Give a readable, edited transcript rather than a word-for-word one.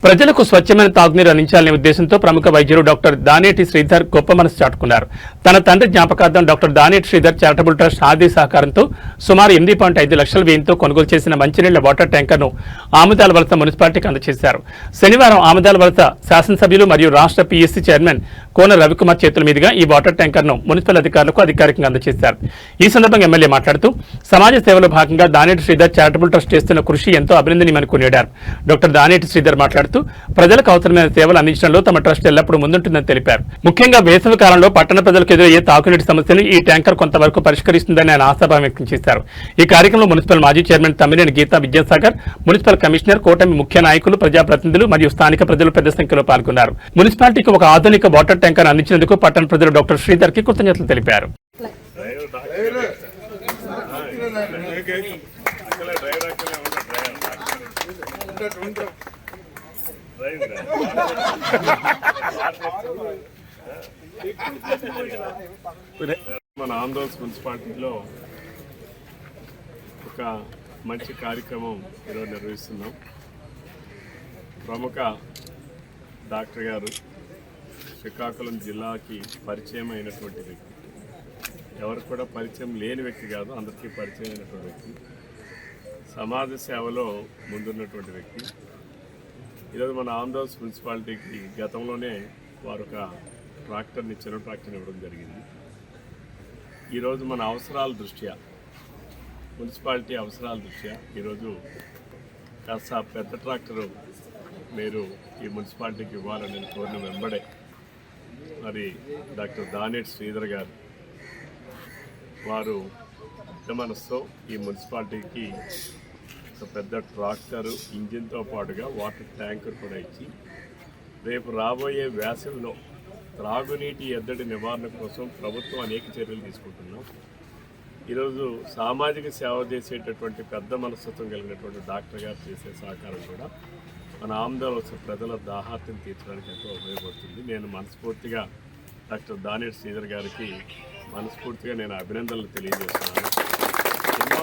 ప్రజలకు స్వచ్ఛమైన తాగునీరు అందించాలనే ఉద్దేశంతో ప్రముఖ వైద్యులు డాక్టర్ దానేటి శ్రీధర్ గొప్ప మనసు చాటుకున్నారు. తన తండ్రి జ్ఞాపకార్థం doctor Daneti Sridhar charitable trust ఆది సహకారంతో సుమారు 8.5 లక్షల వ్యయంతో కొనుగోలు చేసిన మంచినీళ్ల వాటర్ ట్యాంకర్ను ఆముదాల వలస మున్సిపాలిటీకి అందజేశారు. శనివారం ఆముదాల వలస శాసనసభ్యులు మరియు రాష్ట్ర పీఎస్సీ చైర్మన్ కోన రవికుమార్ చేతుల మీదుగా ఈ వాటర్ ట్యాంకర్ను మున్సిపల్ అధికారులకు అధికారికంగా అందజేశారు. ఈ సందర్భంగా ఎమ్మెల్యే మాట్లాడుతూ సమాజ సేవలో భాగంగా దానేటి శ్రీధర్ చారిటబుల్ ట్రస్ట్ చేస్తున్న కృషి ఎంతో అభినందనీయమని కొనియాడారు. డాక్టర్ దానేటి శ్రీధర్ మాట్లాడుతూ ప్రజలకు అవసరమైన సేవలు అందించడంలో తమ ట్రస్ట్ ఎల్లప్పుడూ ముందుంటుందని తెలిపారు. ముఖ్యంగా వేసవి కాలంలో పట్టణ ప్రజలకు ఎదురయ్యే తాగునీటి సమస్యలు ఈ ట్యాంకర్ కొంతవరకు పరిష్కరిస్తుందని ఆయన ఆశాభావం వ్యక్తం చేశారు. ఈ కార్యక్రమంలో మున్సిపల్ మాజీ chairman Tammineni Geetha Vidyasagar, municipal commissioner, కూటమి ముఖ్య నాయకులు, ప్రజాప్రతినిధులు మరియు స్థానిక ప్రజలు పెద్ద సంఖ్యలో పాల్గొన్నారు. మున్సిపాలిటీకి ఒక ఆధునిక వాటర్ ట్యాంకర్ అందించినందుకు పట్టణ ప్రజలు డాక్టర్ శ్రీధర్ కి కృతజ్ఞతలు తెలిపారు. మన ఆంధ్రప్రదేశ్ మున్సిపాలిటీలో ఒక మంచి కార్యక్రమం ఈరోజు నిర్వహిస్తున్నాం. ప్రముఖ డాక్టర్ గారు శ్రీకాకుళం జిల్లాకి పరిచయం అయినటువంటి వ్యక్తి, ఎవరికి కూడా పరిచయం లేని వ్యక్తి కాదు, అందరికీ పరిచయం అయినటువంటి వ్యక్తి, సమాజ సేవలో ముందున్నటువంటి వ్యక్తి. ఈరోజు మన ఆంధ్రప్రదేశ్ మున్సిపాలిటీకి గతంలోనే వారు ఒక ట్రాక్టర్ని ఇవ్వడం జరిగింది. ఈరోజు మన అవసరాల దృష్ట్యా, మున్సిపాలిటీ అవసరాల దృష్ట్యా ఈరోజు కాస్త పెద్ద ట్రాక్టరు మీరు ఈ మున్సిపాలిటీకి ఇవ్వాలని కోరిన వెంబడే మరి డాక్టర్ దానేటి శ్రీధర్ గారు వారు పెద్ద మనసుతో ఈ మున్సిపాలిటీకి ఒక పెద్ద ట్రాక్టరు, ఇంజిన్తో పాటుగా వాటర్ ట్యాంకర్ కూడా ఇచ్చి రేపు రాబోయే వేసవిలో త్రాగునీటి ఎద్దడి నివారణ కోసం ప్రభుత్వం అనేక చర్యలు తీసుకుంటున్నాం. ఈరోజు సామాజిక సేవ చేసేటటువంటి పెద్ద మనస్తత్వం కలిగినటువంటి డాక్టర్ గారు చేసే సహకారం కూడా మన ఆంధ్రప్రదేశ్ ప్రజల దాహార్తిని తీర్చడానికి ఎంతో ఉపయోగపడుతుంది. నేను మనస్ఫూర్తిగా డాక్టర్ దానేటి శ్రీధర్ గారికి మనస్ఫూర్తిగా నేను అభినందనలు తెలియజేస్తున్నాను.